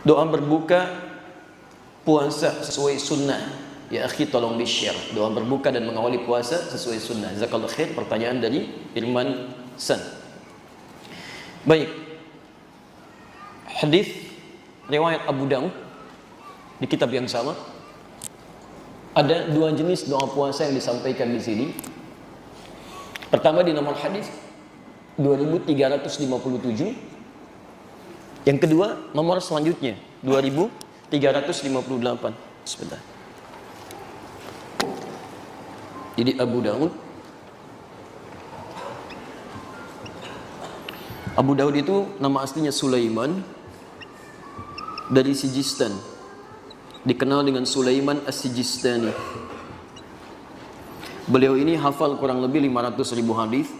Doa berbuka puasa sesuai sunnah. Ya akhi, tolong di-share. Doa berbuka dan mengawali puasa sesuai sunnah. Jazakallahu khair. Pertanyaan dari Irman San. Baik. Hadis riwayat Abu Daud di kitab yang sama. Ada dua jenis doa puasa yang disampaikan di sini. Pertama di nomor hadis 2357. Yang kedua nomor selanjutnya 2358. Sebentar. Jadi Abu Daud itu nama aslinya Sulaiman dari Sijistan, dikenal dengan Sulaiman As-Sijistani. Beliau ini hafal kurang lebih 500.000 hadis,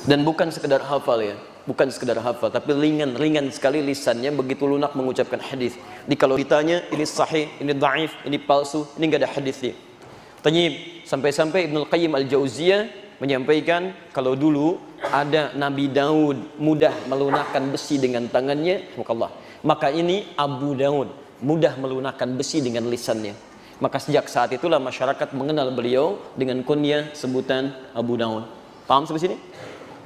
dan bukan sekedar hafal ya, bukan sekedar hafal, tapi ringan sekali lisannya, begitu lunak mengucapkan hadis. Jadi kalau ditanya ini sahih, ini dhaif, ini palsu, ini enggak ada hadisnya. Tanyib, sampai-sampai Ibnu Qayyim Al-Jauziyah menyampaikan kalau dulu ada Nabi Daud mudah melunakkan besi dengan tangannya, maka ini Abu Daud mudah melunakkan besi dengan lisannya. Maka sejak saat itulah masyarakat mengenal beliau dengan kunyah sebutan Abu Daud. Paham sampai sini?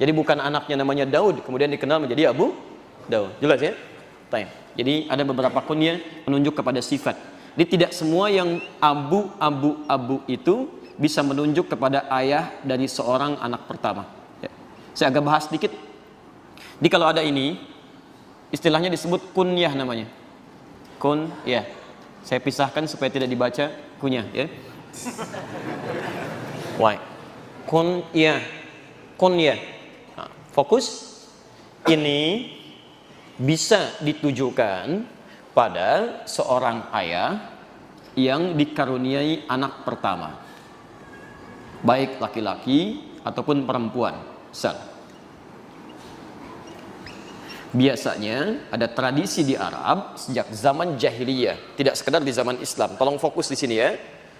Jadi bukan anaknya namanya Daud kemudian dikenal menjadi Abu Daud. Jelas ya? Baik. Jadi ada beberapa kunyah menunjuk kepada sifat. Jadi tidak semua yang Abu itu bisa menunjuk kepada ayah dari seorang anak pertama. Ya. Saya agak bahas sedikit. Jadi kalau ada ini, istilahnya disebut kunyah namanya. Kunyah. Saya pisahkan supaya tidak dibaca kunyah. Ya. Why? Kunyah. Kunyah. Nah, fokus. Ini bisa ditujukan pada seorang ayah yang dikaruniai anak pertama, baik laki-laki ataupun perempuan. Biasanya ada tradisi di Arab sejak zaman jahiliyah, tidak sekedar di zaman Islam. Tolong fokus di sini ya.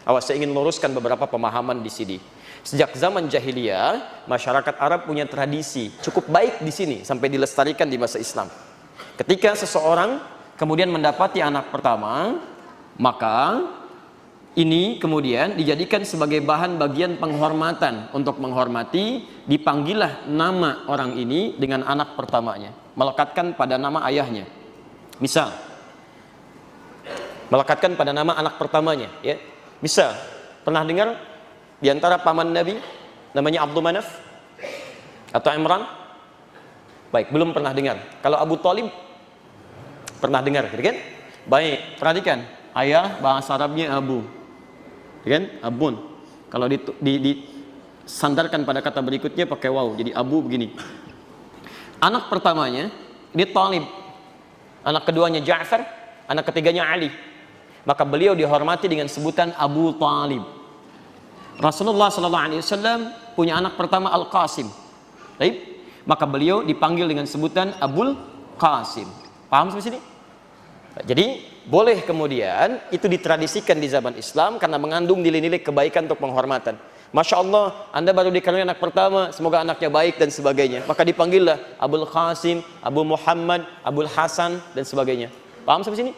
Awas, saya ingin luruskan beberapa pemahaman di sini. Sejak zaman jahiliyah, masyarakat Arab punya tradisi cukup baik di sini sampai dilestarikan di masa Islam. Ketika seseorang kemudian mendapati anak pertama, maka ini kemudian dijadikan sebagai bahan bagian penghormatan. Untuk menghormati, dipanggillah nama orang ini dengan anak pertamanya, melekatkan pada nama ayahnya. Misal, melekatkan pada nama anak pertamanya ya. Misal, pernah dengar di antara paman Nabi namanya Abdul Manaf atau Imran? Baik, belum pernah dengar. Kalau Abu Thalib pernah dengar, kan? Baik, perhatikan. Ayah bahasa Arabnya Abu, kan? Abun. Kalau disandarkan pada kata berikutnya pakai waw, jadi Abu begini. Anak pertamanya ini Thalib, anak keduanya Ja'far, anak ketiganya Ali. Maka beliau dihormati dengan sebutan Abu Thalib. Rasulullah SAW punya anak pertama Al-Qasim. Baik, maka beliau dipanggil dengan sebutan Abul Qasim. Paham sampai sini? Jadi boleh kemudian itu ditradisikan di zaman Islam karena mengandung nilai-nilai kebaikan untuk penghormatan. Masya Allah, Anda baru dikaruniai anak pertama, semoga anaknya baik dan sebagainya. Maka dipanggillah Abul Qasim, Abu Muhammad, Abul Hasan dan sebagainya. Paham sampai sini?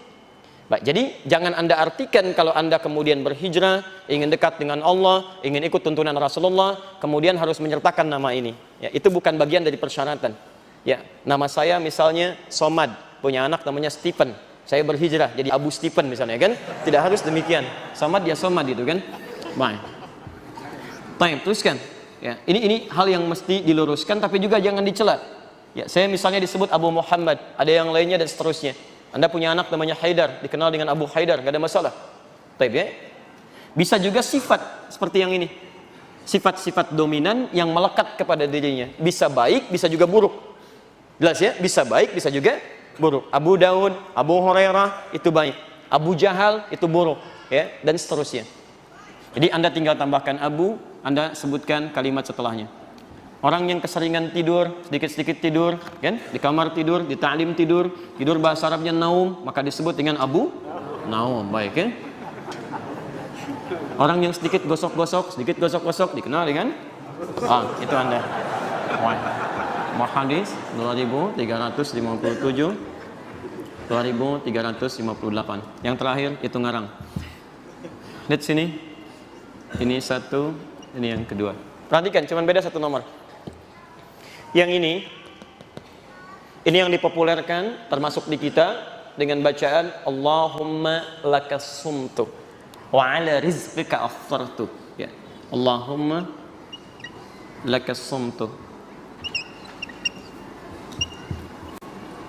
Baik, jadi jangan Anda artikan kalau Anda kemudian berhijrah, ingin dekat dengan Allah, ingin ikut tuntunan Rasulullah, kemudian harus menyertakan nama ini. Ya, itu bukan bagian dari persyaratan. Ya, nama saya misalnya Somad, punya anak namanya Stephen. Saya berhijrah jadi Abu Stephen misalnya, kan? Tidak harus demikian. Somad ya Somad itu, kan? Baik. Baik, teruskan. Ya, ini hal yang mesti diluruskan tapi juga jangan dicela. Ya, saya misalnya disebut Abu Muhammad, ada yang lainnya dan seterusnya. Anda punya anak namanya Haidar, dikenal dengan Abu Haidar, nggak ada masalah. Baik ya. Bisa juga sifat seperti yang ini. Sifat-sifat dominan yang melekat kepada dirinya. Bisa baik, bisa juga buruk. Jelas ya? Bisa baik, bisa juga buruk. Abu Daud, Abu Hurairah itu baik. Abu Jahal itu buruk, ya, dan seterusnya. Jadi Anda tinggal tambahkan Abu, Anda sebutkan kalimat setelahnya. Orang yang keseringan tidur, sedikit-sedikit tidur, kan? Di kamar tidur, di ta'lim tidur bahasa Arabnya naum, maka disebut dengan Abu Naum, baik ya. Orang yang sedikit gosok-gosok, dikenal dengan itu Anda. Hadis 2357. 2358. Yang terakhir itu ngarang. Lihat sini. Ini satu, ini yang kedua. Perhatikan, cuma beda satu nomor. Yang ini yang dipopulerkan termasuk di kita dengan bacaan Allahumma lakas sumtu wa ala rizqika aftartu. Ya. Allahumma lakas sumtu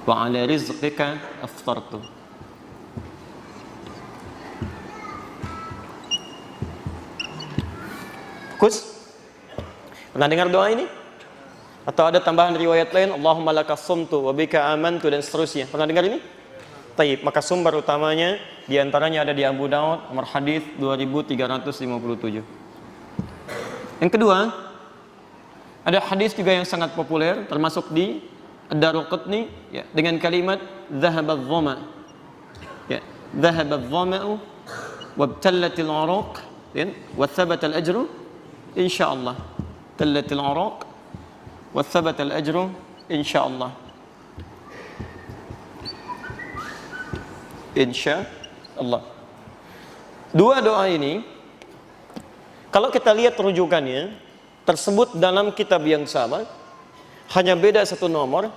wa ala rizqika aftartu. Kus, pernah dengar doa ini? Atau ada tambahan riwayat lain, Allahumma lakas sumtu wa bika amantu dan seterusnya. Pernah dengar ini? Taib, maka sumber utamanya diantaranya ada di Abu Daud, nomor hadis 2357. Yang kedua, ada hadis juga yang sangat populer, termasuk di Ad-Daruqutni, ya, dengan kalimat dhahabadh dhama. Ya, dhahabadh dhama'u wabtallatil 'uruq, wa thabatal ajru insyaallah. Tallatil 'uruq wa thabatal ajru insyaallah. Insyaallah. Dua doa ini kalau kita lihat rujukannya tersebut dalam kitab yang sama, hanya beda satu nomor,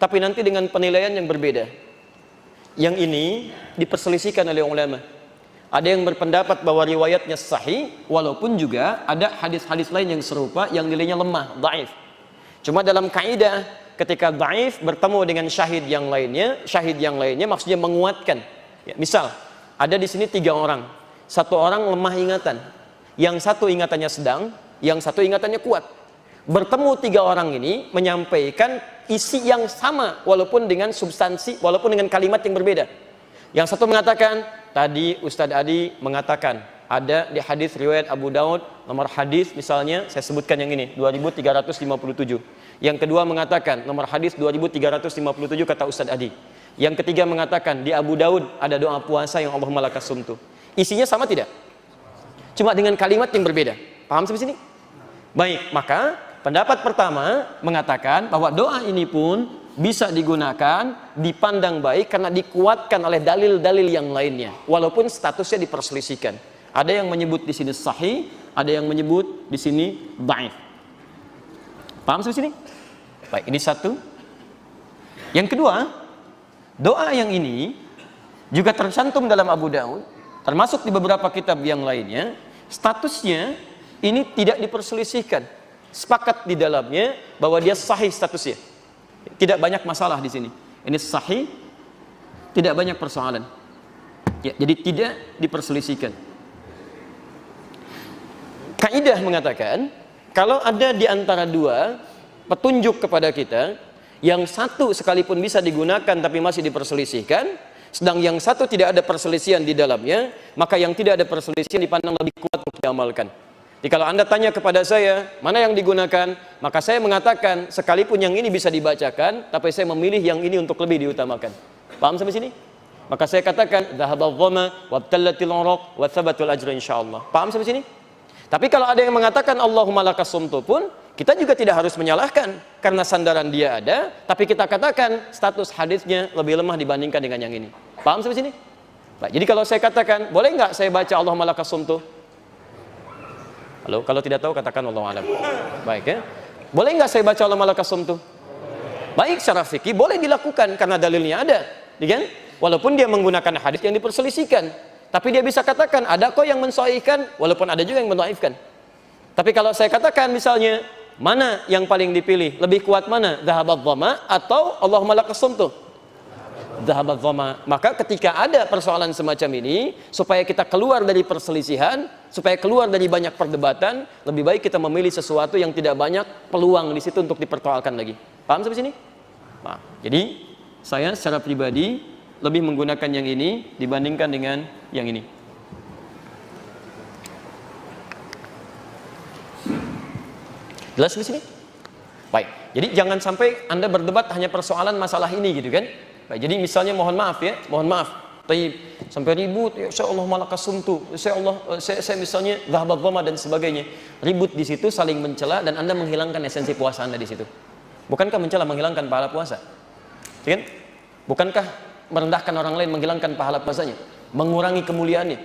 tapi nanti dengan penilaian yang berbeda. Yang ini diperselisihkan oleh ulama. Ada yang berpendapat bahwa riwayatnya sahih, walaupun juga ada hadis-hadis lain yang serupa yang nilainya lemah, dhaif. Cuma dalam kaidah ketika dhaif bertemu dengan syahid yang lainnya maksudnya menguatkan. Ya, misal ada di sini 3 orang, satu orang lemah ingatan, yang satu ingatannya sedang, yang satu ingatannya kuat. Bertemu 3 orang ini menyampaikan isi yang sama walaupun dengan substansi, walaupun dengan kalimat yang berbeda. Yang satu mengatakan, tadi Ustadz Adi mengatakan, ada di hadis riwayat Abu Daud, nomor hadis misalnya, saya sebutkan yang ini, 2357. Yang kedua mengatakan, nomor hadis 2357 kata Ustadz Adi. Yang ketiga mengatakan, di Abu Daud ada doa puasa yang Allahumma lakas sumtu. Isinya sama tidak? Cuma dengan kalimat yang berbeda. Paham sampai sini? Baik, maka pendapat pertama mengatakan bahwa doa ini pun bisa digunakan, dipandang baik karena dikuatkan oleh dalil-dalil yang lainnya, walaupun statusnya diperselisihkan. Ada yang menyebut di sini sahih, ada yang menyebut di sini dhaif. Paham sampai sini? Baik, ini satu. Yang kedua, doa yang ini juga tercantum dalam Abu Daud, termasuk di beberapa kitab yang lainnya. Statusnya ini tidak diperselisihkan, sepakat di dalamnya bahwa dia sahih statusnya. Tidak banyak masalah di sini. Ini sahih, tidak banyak persoalan. Ya, jadi tidak diperselisihkan. Kaidah mengatakan, kalau ada di antara dua petunjuk kepada kita, yang satu sekalipun bisa digunakan tapi masih diperselisihkan, sedang yang satu tidak ada perselisihan di dalamnya, maka yang tidak ada perselisihan dipandang lebih kuat untuk diamalkan. Jadi kalau Anda tanya kepada saya, mana yang digunakan? Maka saya mengatakan, sekalipun yang ini bisa dibacakan, tapi saya memilih yang ini untuk lebih diutamakan. Paham sampai sini? Maka saya katakan, dhahabadh dhama wabtallatil 'uruq wa thabatul ajru insyaallah. Paham sampai sini? Tapi kalau ada yang mengatakan Allahumma lakas sumtu pun, kita juga tidak harus menyalahkan karena sandaran dia ada, tapi kita katakan status hadisnya lebih lemah dibandingkan dengan yang ini. Paham sampai sini? Baik, jadi kalau saya katakan, boleh nggak saya baca Allahumma lakas sumtu? Halo, kalau tidak tahu katakan Allahu a'lam. Baik ya. Boleh nggak saya baca Allahumma lakas sumtu? Baik, secara fikih boleh dilakukan karena dalilnya ada, kan? Walaupun dia menggunakan hadis yang diperselisihkan, tapi dia bisa katakan ada kok yang mensahihkan, walaupun ada juga yang mendhaifkan. Tapi kalau saya katakan misalnya, mana yang paling dipilih? Lebih kuat mana? Dhahabadh dhama atau Allahumma lakas sumtu? Dhahabadh dhama. Maka ketika ada persoalan semacam ini, supaya kita keluar dari perselisihan, supaya keluar dari banyak perdebatan, lebih baik kita memilih sesuatu yang tidak banyak peluang di situ untuk dipersoalkan lagi. Paham sampai sini? Nah, jadi saya secara pribadi lebih menggunakan yang ini dibandingkan dengan yang ini. Jelas di sini? Baik. Jadi jangan sampai Anda berdebat hanya persoalan masalah ini gitu kan? Baik, jadi misalnya mohon maaf ya, mohon maaf. Sampai ribut, ya saya Allah malakas sumtu, saya misalnya dhahabadh dhama dan sebagainya. Ribut di situ saling mencela dan Anda menghilangkan esensi puasa Anda di situ. Bukankah mencela menghilangkan pahala puasa? Kan? Bukankah merendahkan orang lain, menghilangkan pahala puasanya, mengurangi kemuliaannya.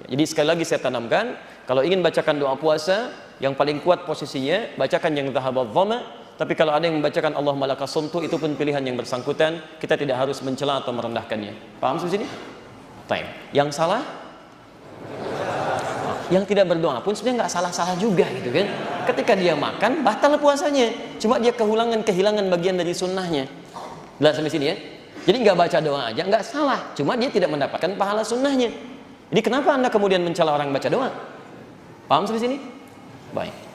Jadi sekali lagi saya tanamkan, kalau ingin bacakan doa puasa, yang paling kuat posisinya bacakan yang dhahabadh dhama. Tapi kalau ada yang membacakan Allahumma lakas sumtu, itu pun pilihan yang bersangkutan, kita tidak harus mencela atau merendahkannya. Paham sampai sini? Baik. Yang salah? Yang tidak berdoa pun sebenarnya nggak salah-salah juga gitu kan. Ketika dia makan, batal puasanya. Cuma dia kehilangan bagian dari sunnahnya. Jelas sampai sini ya? Jadi nggak baca doa aja nggak salah. Cuma dia tidak mendapatkan pahala sunnahnya. Jadi kenapa Anda kemudian mencela orang baca doa? Paham sampai sini? Baik.